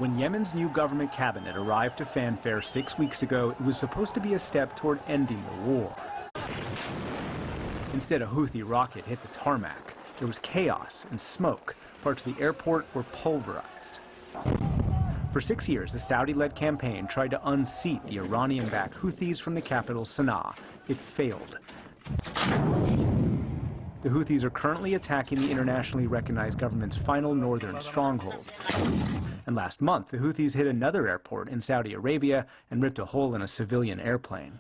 When Yemen's new government cabinet arrived to fanfare 6 weeks ago, it was supposed to be a step toward ending the war. Instead, a Houthi rocket hit the tarmac. There was chaos and smoke. Parts of the airport were pulverized. For 6 years, the Saudi-led campaign tried to unseat the Iranian-backed Houthis from the capital, Sana'a. It failed. The Houthis are currently attacking the internationally recognized government's final northern stronghold. And last month, the Houthis hit another airport in Saudi Arabia and ripped a hole in a civilian airplane.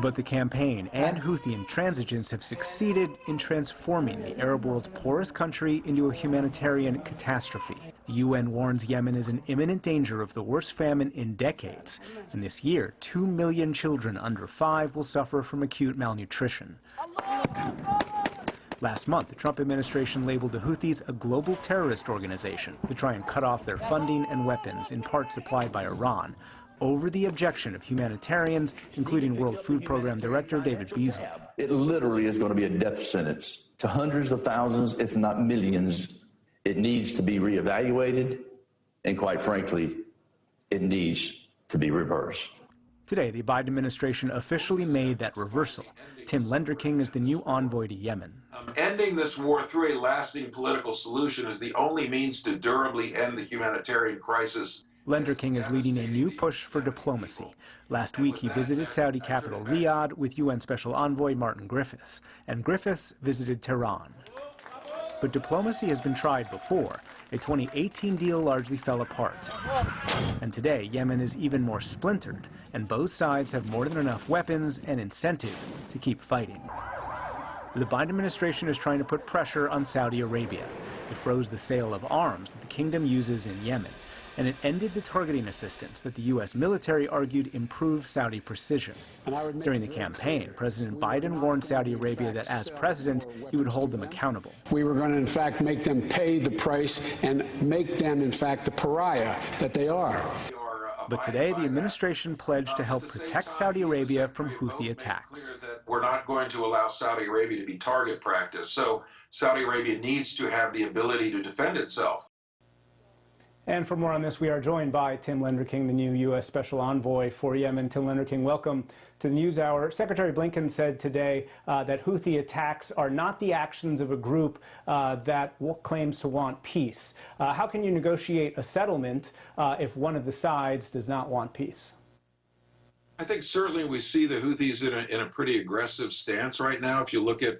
But the campaign and Houthi intransigents have succeeded in transforming the Arab world's poorest country into a humanitarian catastrophe. The UN warns Yemen is in imminent danger of the worst famine in decades. And this year, 2 million children under 5 will suffer from acute malnutrition. Last month, the Trump administration labeled the Houthis a global terrorist organization to try and cut off their funding and weapons, in part supplied by Iran, over the objection of humanitarians, including World Food Program Director David Beasley. It literally is going to be a death sentence to hundreds of thousands, if not millions. It needs to be reevaluated, and quite frankly, it needs to be reversed. Today, the Biden administration officially made that reversal. Tim Lenderking is the new envoy to Yemen. Ending this war through a lasting political solution is the only means to durably end the humanitarian crisis. Lenderking is leading a new push for diplomacy. Last week, he visited Saudi capital Riyadh with UN Special Envoy Martin Griffiths, and Griffiths visited Tehran. But diplomacy has been tried before. A 2018 deal largely fell apart. And today, Yemen is even more splintered, and both sides have more than enough weapons and incentive to keep fighting. The Biden administration is trying to put pressure on Saudi Arabia. It froze the sale of arms that the kingdom uses in Yemen, and it ended the targeting assistance that the U.S. military argued improved Saudi precision. During the campaign, President Biden warned Saudi Arabia that as president, he would hold them accountable. We were going to, in fact, make them pay the price and make them, in fact, the pariah that they are. But today, the administration pledged to help protect Saudi Arabia from Houthi attacks. We're not going to allow Saudi Arabia to be target practice, so Saudi Arabia needs to have the ability to defend itself. And for more on this, we are joined by Tim Lenderking, the new U.S. Special Envoy for Yemen. Tim Lenderking, welcome to the NewsHour. Secretary Blinken said today that Houthi attacks are not the actions of a group that claims to want peace. How can you negotiate a settlement if one of the sides does not want peace? I think certainly we see the Houthis in a pretty aggressive stance right now. If you look at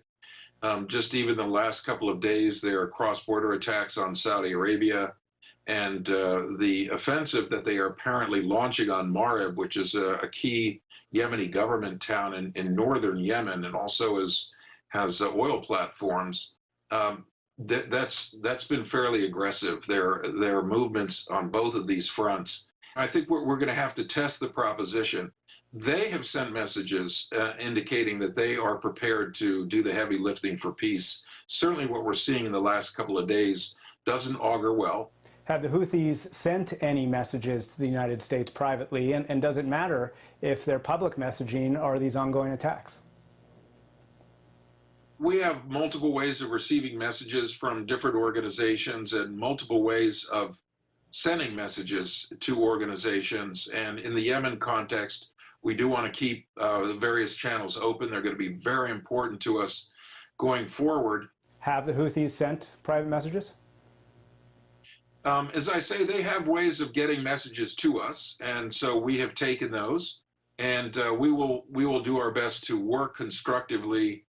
just even the last couple of days, there are cross-border attacks on Saudi Arabia. And the offensive that they are apparently launching on Marib, which is a key Yemeni government town in northern Yemen, and also has oil platforms, that's been fairly aggressive. There are movements on both of these fronts. I think we're going to have to test the proposition. They have sent messages indicating that they are prepared to do the heavy lifting for peace. Certainly what we're seeing in the last couple of days doesn't augur well. Have the Houthis sent any messages to the United States privately, and does it matter if their public messaging are these ongoing attacks? We have multiple ways of receiving messages from different organizations and multiple ways of sending messages to organizations. And in the Yemen context, we do want to keep the various channels open. They're going to be very important to us going forward. Have the Houthis sent private messages? As I say, they have ways of getting messages to us, and so we have taken those, and we will do our best to work constructively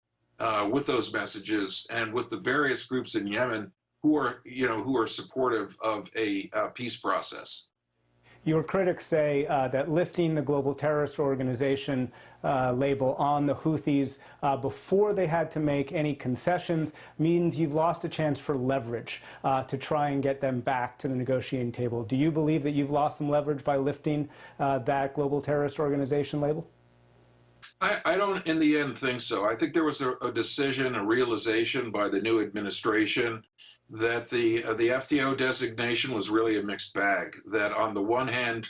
with those messages and with the various groups in Yemen who are supportive of a peace process. Your critics say that lifting the global terrorist organization label on the Houthis before they had to make any concessions means you've lost a chance for leverage to try and get them back to the negotiating table. Do you believe that you've lost some leverage by lifting that global terrorist organization label? I don't, in the end, think so. I think there was a decision, a realization by the new administration that the FTO designation was really a mixed bag. That on the one hand,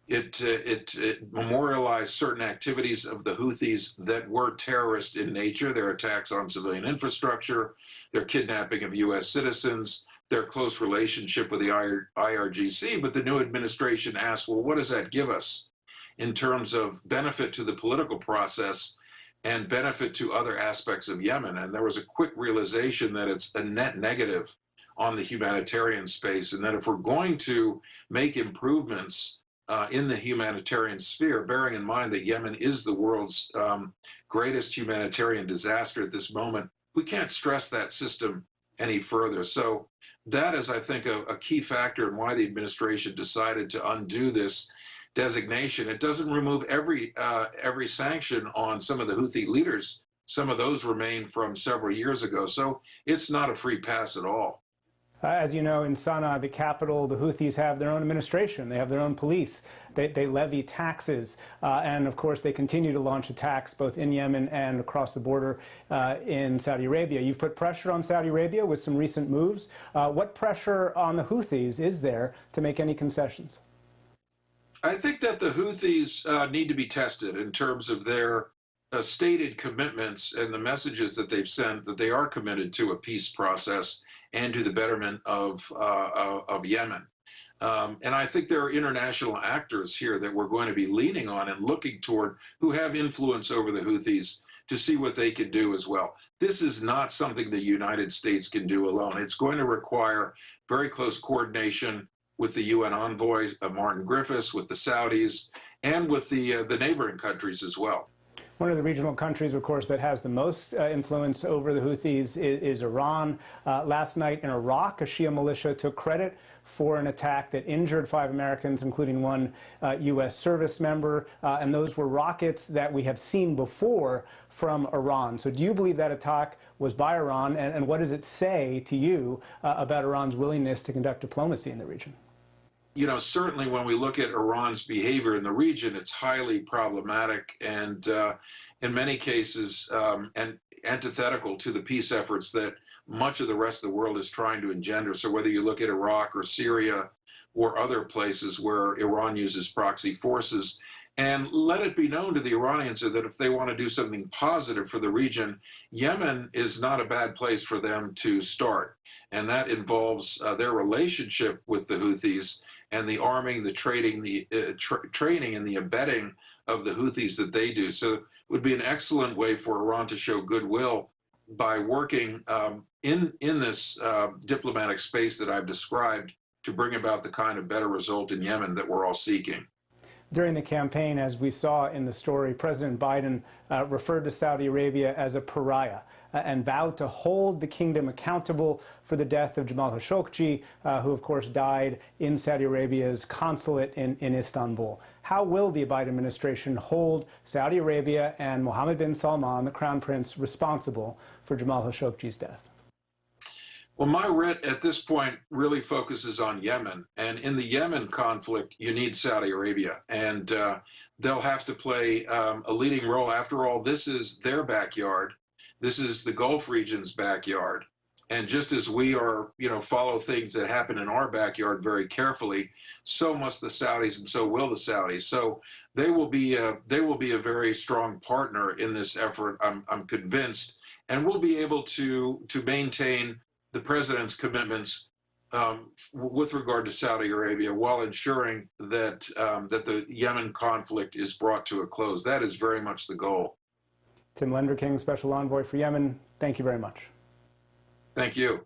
it memorialized certain activities of the Houthis that were terrorist in nature, their attacks on civilian infrastructure, their kidnapping of U.S. citizens, their close relationship with the IRGC, but the new administration asked, well, what does that give us in terms of benefit to the political process and benefit to other aspects of Yemen? And there was a quick realization that it's a net negative on the humanitarian space, and that if we're going to make improvements in the humanitarian sphere, bearing in mind that Yemen is the world's greatest humanitarian disaster at this moment, we can't stress that system any further. So that is, I think, a key factor in why the administration decided to undo this designation. It doesn't remove every sanction on some of the Houthi leaders. Some of those remain from several years ago. So it's not a free pass at all. As you know, in Sana'a, the capital, the Houthis have their own administration. They have their own police. They levy taxes. And, of course, they continue to launch attacks both in Yemen and across the border in Saudi Arabia. You've put pressure on Saudi Arabia with some recent moves. What pressure on the Houthis is there to make any concessions? I think that the Houthis need to be tested in terms of their stated commitments and the messages that they've sent, that they are committed to a peace process and to the betterment of Yemen. And I think there are international actors here that we're going to be leaning on and looking toward, who have influence over the Houthis, to see what they can do as well. This is not something the United States can do alone. It's going to require very close coordination with the UN envoy, Martin Griffiths, with the Saudis, and with the neighboring countries as well. One of the regional countries, of course, that has the most influence over the Houthis is Iran. Last night in Iraq, a Shia militia took credit for an attack that injured 5 Americans, including one U.S. service member. And those were rockets that we have seen before from Iran. So do you believe that attack was by Iran? And what does it say to you about Iran's willingness to conduct diplomacy in the region? You know, certainly when we look at Iran's behavior in the region, it's highly problematic and in many cases and antithetical to the peace efforts that much of the rest of the world is trying to engender. So whether you look at Iraq or Syria or other places where Iran uses proxy forces, and let it be known to the Iranians that if they want to do something positive for the region, Yemen is not a bad place for them to start. And that involves their relationship with the Houthis and the arming, the trading, the training and the abetting of the Houthis that they do. So it would be an excellent way for Iran to show goodwill by working in this diplomatic space that I've described to bring about the kind of better result in Yemen that we're all seeking. During the campaign, as we saw in the story, President Biden referred to Saudi Arabia as a pariah and vowed to hold the kingdom accountable for the death of Jamal Khashoggi, who, of course, died in Saudi Arabia's consulate in Istanbul. How will the Biden administration hold Saudi Arabia and Mohammed bin Salman, the crown prince, responsible for Jamal Khashoggi's death? Well, my writ at this point really focuses on Yemen. And in the Yemen conflict, you need Saudi Arabia. And they'll have to play a leading role. After all, this is their backyard. This is the Gulf region's backyard. And just as we are, follow things that happen in our backyard very carefully, so must the Saudis, and so will the Saudis. So they will be a very strong partner in this effort, I'm convinced, and we'll be able to maintain the president's commitments with regard to Saudi Arabia while ensuring that the Yemen conflict is brought to a close. That is very much the goal. Tim Lenderking, Special Envoy for Yemen, thank you very much. Thank you.